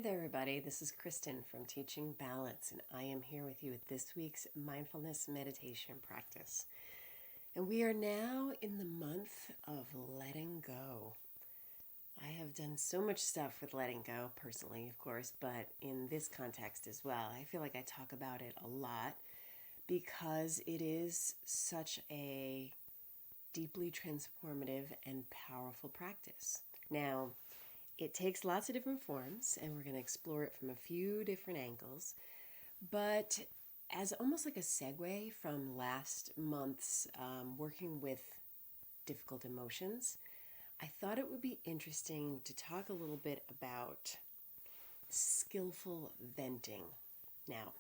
there, everybody. This is Kristin from Teaching Balance, and I am here with you with this week's mindfulness meditation practice. And we are now in the month of letting go. I have done so much stuff with letting go, personally, of course, but in this context as well. I feel like I talk about it a lot because it is such a deeply transformative and powerful practice. Now, it takes lots of different forms, and we're going to explore it from a few different angles. But as almost like a segue from last month's working with difficult emotions, I thought it would be interesting to talk a little bit about skillful venting. Now,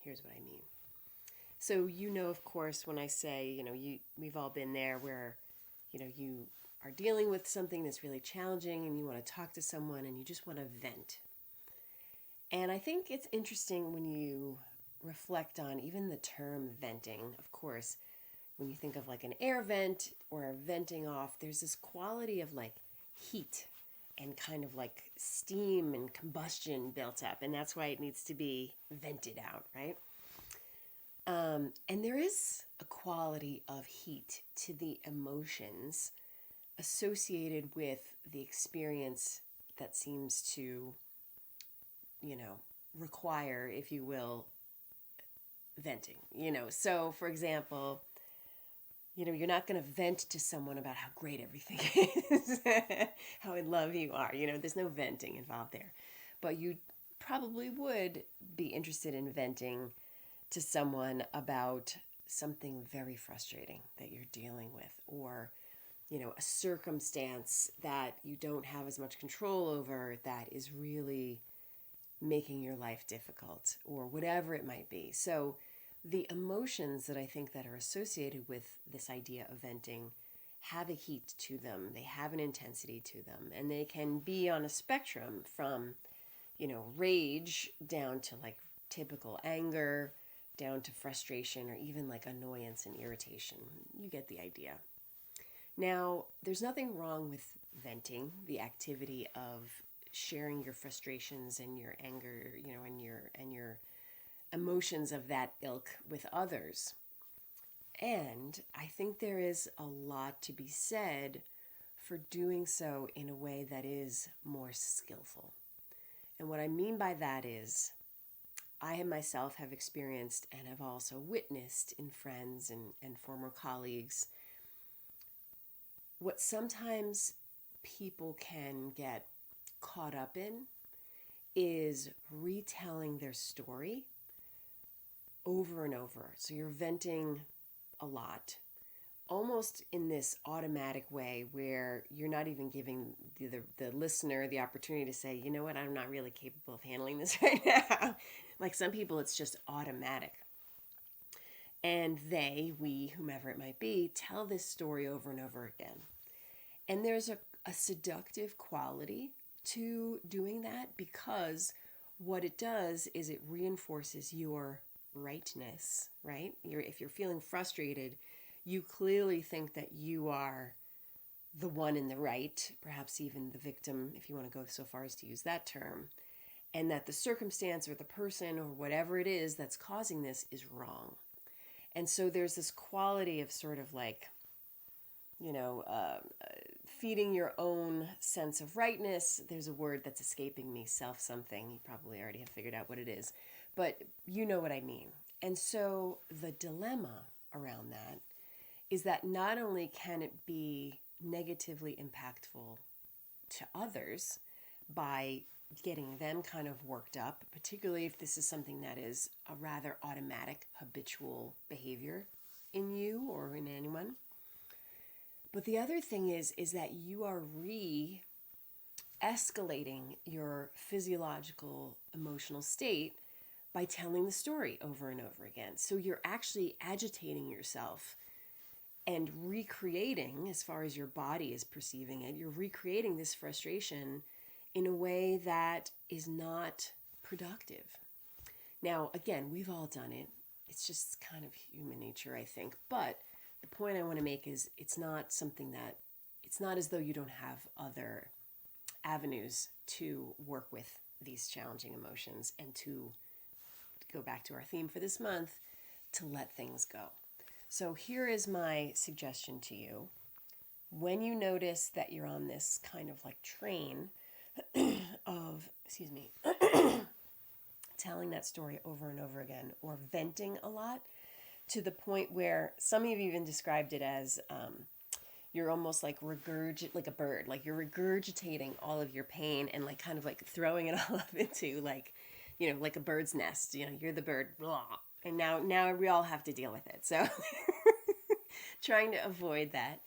here's what I mean. So, of course, when I say, we've all been there where, you are dealing with something that's really challenging and you want to talk to someone and you just want to vent. And I think it's interesting when you reflect on even the term venting. Of course, when you think of like an air vent or a venting off, there's this quality of like heat and kind of like steam and combustion built up. And that's why it needs to be vented out, right? And there is a quality of heat to the emotions associated with the experience that seems to, require, if you will, venting. So for example, you're not going to vent to someone about how great everything is, how in love you are. There's no venting involved there. But you probably would be interested in venting to someone about something very frustrating that you're dealing with, or a circumstance that you don't have as much control over that is really making your life difficult, or whatever it might be. So the emotions that I think that are associated with this idea of venting have a heat to them. They have an intensity to them, and they can be on a spectrum from, rage down to like typical anger, down to frustration, or even like annoyance and irritation. You get the idea. Now, there's nothing wrong with venting, the activity of sharing your frustrations and your anger, and your emotions of that ilk with others. And I think there is a lot to be said for doing so in a way that is more skillful. And what I mean by that is, I myself have experienced and have also witnessed in friends and former colleagues what sometimes people can get caught up in is retelling their story over and over. So you're venting a lot, almost in this automatic way where you're not even giving the listener the opportunity to say, you know what, I'm not really capable of handling this right now. Like some people, it's just automatic. And we, whomever it might be, tell this story over and over again. And there's a seductive quality to doing that, because what it does is it reinforces your rightness, right? If you're feeling frustrated, you clearly think that you are the one in the right, perhaps even the victim, if you want to go so far as to use that term, and that the circumstance or the person or whatever it is that's causing this is wrong. And so there's this quality of sort of like, feeding your own sense of rightness. There's a word that's escaping me, self-something. You probably already have figured out what it is, but you know what I mean. And so the dilemma around that is that not only can it be negatively impactful to others by getting them kind of worked up, particularly if this is something that is a rather automatic, habitual behavior in you or in anyone. But the other thing is that you are re-escalating your physiological emotional state by telling the story over and over again. So you're actually agitating yourself and recreating, as far as your body is perceiving it, you're recreating this frustration in a way that is not productive. Now, again, we've all done it. It's just kind of human nature, I think. But the point I want to make is it's not as though you don't have other avenues to work with these challenging emotions and to go back to our theme for this month, to let things go. So here is my suggestion to you. When you notice that you're on this kind of like train of, telling that story over and over again, or venting a lot, to the point where some of you even described it as you're almost like like a bird, like you're regurgitating all of your pain and like kind of like throwing it all up into like, like a bird's nest. You're the bird, blah, and now we all have to deal with it. So trying to avoid that.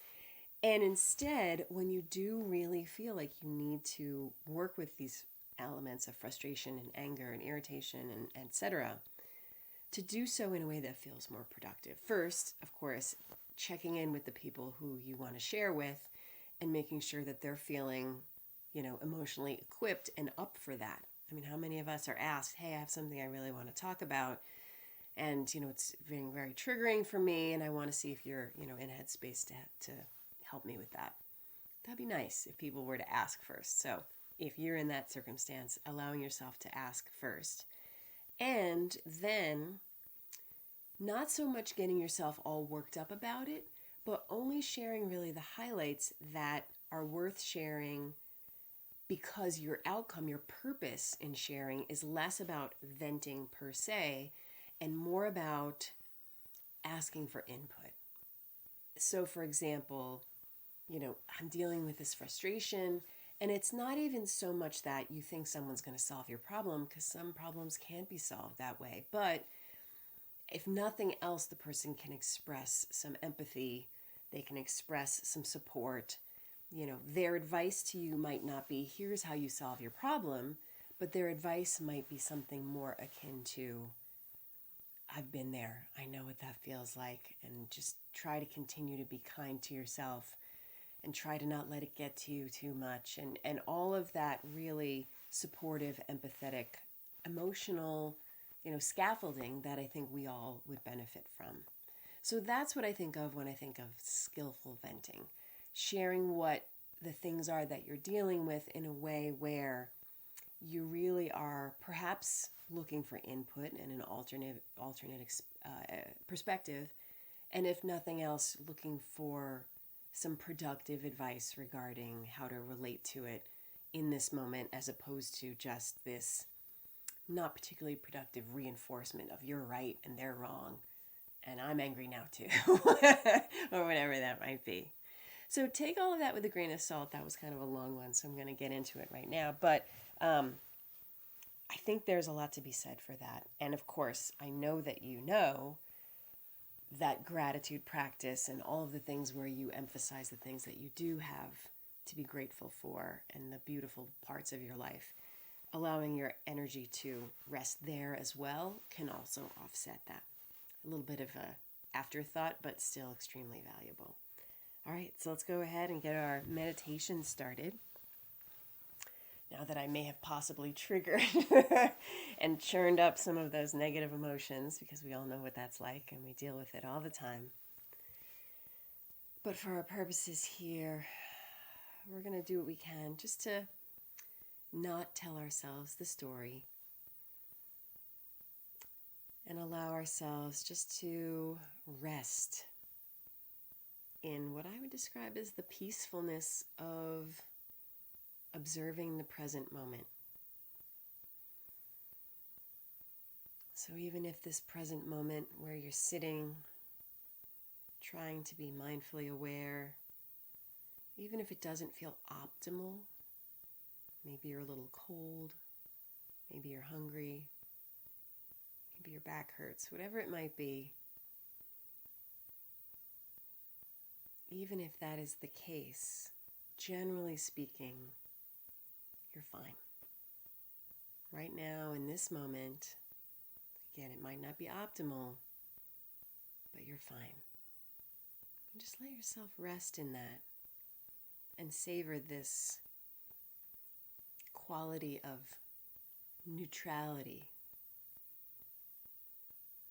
And instead, when you do really feel like you need to work with these elements of frustration and anger and irritation and etc., to do so in a way that feels more productive. First, of course, checking in with the people who you want to share with and making sure that they're feeling, emotionally equipped and up for that. I mean, how many of us are asked, hey, I have something I really want to talk about, and, it's being very triggering for me, and I want to see if you're, in headspace to help me with that. That'd be nice if people were to ask first. So if you're in that circumstance, allowing yourself to ask first. And then not so much getting yourself all worked up about it, but only sharing really the highlights that are worth sharing, because your outcome, your purpose in sharing is less about venting per se and more about asking for input. So for example, I'm dealing with this frustration, and it's not even so much that you think someone's going to solve your problem, because some problems can't be solved that way. But if nothing else, the person can express some empathy, they can express some support. Their advice to you might not be, here's how you solve your problem, but their advice might be something more akin to, I've been there, I know what that feels like, and just try to continue to be kind to yourself and try to not let it get to you too much, and all of that really supportive, empathetic, emotional, scaffolding that I think we all would benefit from. So that's what I think of when I think of skillful venting. Sharing what the things are that you're dealing with in a way where you really are perhaps looking for input and an alternate perspective, and if nothing else, looking for some productive advice regarding how to relate to it in this moment, as opposed to just this not particularly productive reinforcement of you're right and they're wrong and I'm angry now too, or whatever that might be. So take all of that with a grain of salt. That was kind of a long one, so I'm going to get into it right now. But I think there's a lot to be said for that. And of course, I know that that gratitude practice and all of the things where you emphasize the things that you do have to be grateful for and the beautiful parts of your life, allowing your energy to rest there as well can also offset that. A little bit of a afterthought, but still extremely valuable. All right, so let's go ahead and get our meditation started. Now that I may have possibly triggered and churned up some of those negative emotions, because we all know what that's like and we deal with it all the time. But for our purposes here, we're going to do what we can just to not tell ourselves the story and allow ourselves just to rest in what I would describe as the peacefulness of observing the present moment. So even if this present moment where you're sitting, trying to be mindfully aware, even if it doesn't feel optimal, maybe you're a little cold, maybe you're hungry, maybe your back hurts, whatever it might be, even if that is the case, generally speaking, you're fine. Right now, in this moment, again, it might not be optimal, but you're fine. And just let yourself rest in that and savor this quality of neutrality,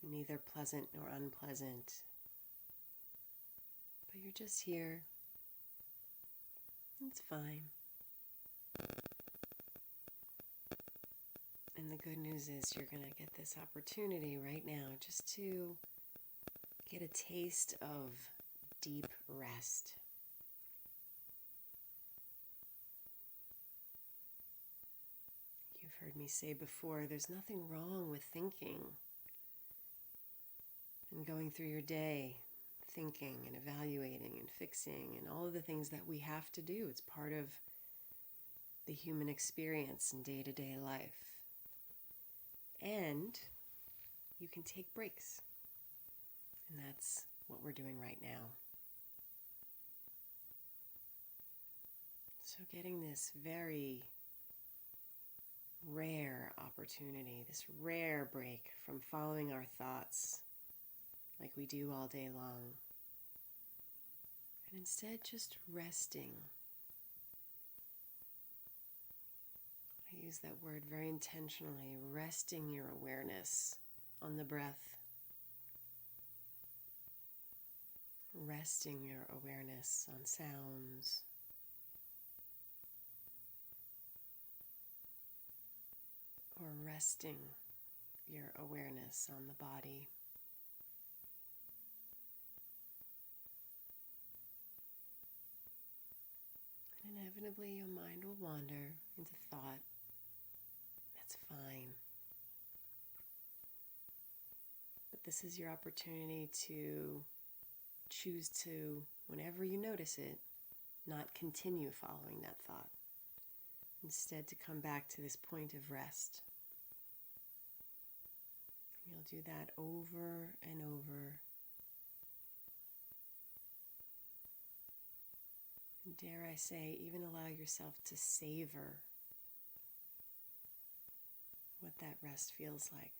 neither pleasant nor unpleasant, but you're just here. It's fine. And the good news is you're going to get this opportunity right now just to get a taste of deep rest. You've heard me say before, there's nothing wrong with thinking and going through your day, thinking and evaluating and fixing and all of the things that we have to do. It's part of the human experience in day-to-day life. And you can take breaks. And that's what we're doing right now. So getting this very rare opportunity, this rare break from following our thoughts like we do all day long. And instead just resting. I use that word very intentionally, resting your awareness on the breath. Resting your awareness on sounds. Or resting your awareness on the body. And inevitably your mind will wander into thought. That's fine. But this is your opportunity to choose to, whenever you notice it, not continue following that thought. Instead, to come back to this point of rest. You'll do that over and over. And dare I say, even allow yourself to savor what that rest feels like.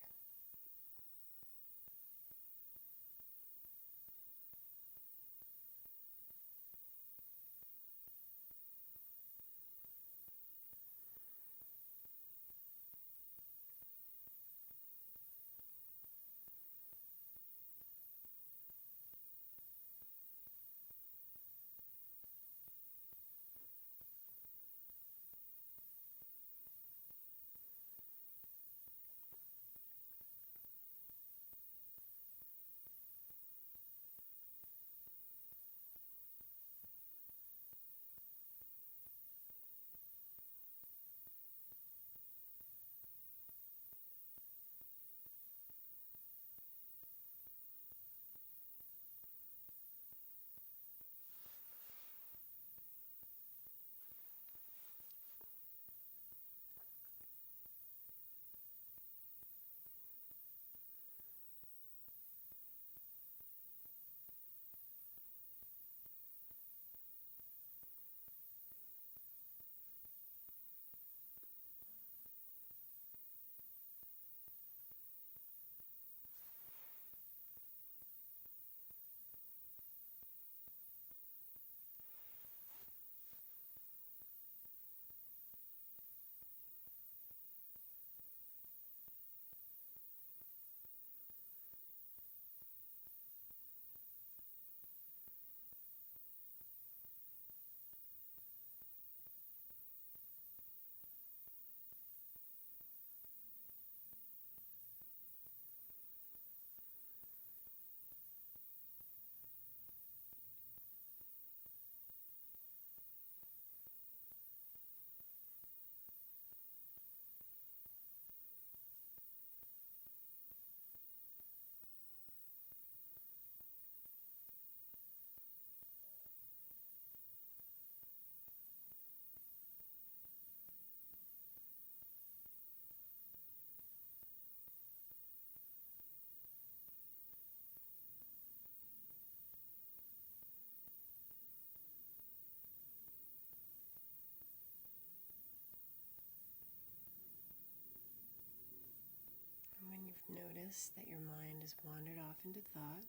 When you've noticed that your mind has wandered off into thought,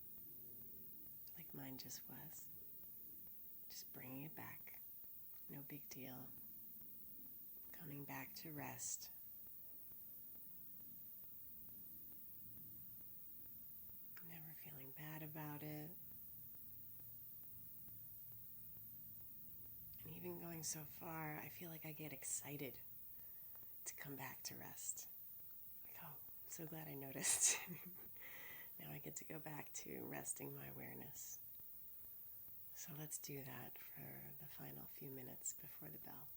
like mine just was, just bringing it back. No big deal. Coming back to rest. Never feeling bad about it. And even going so far, I feel like I get excited to come back to rest. so glad I noticed. Now I get to go back to resting my awareness. So let's do that for the final few minutes before the bell.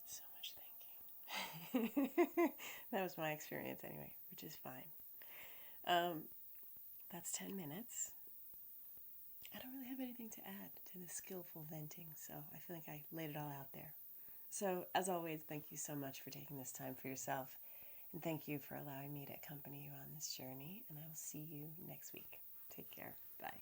So much thinking. That was my experience anyway, which is fine. That's 10 minutes. I don't really have anything to add to the skillful venting, so I feel like I laid it all out there. So, as always, thank you so much for taking this time for yourself, and thank you for allowing me to accompany you on this journey, and I will see you next week. Take care. Bye.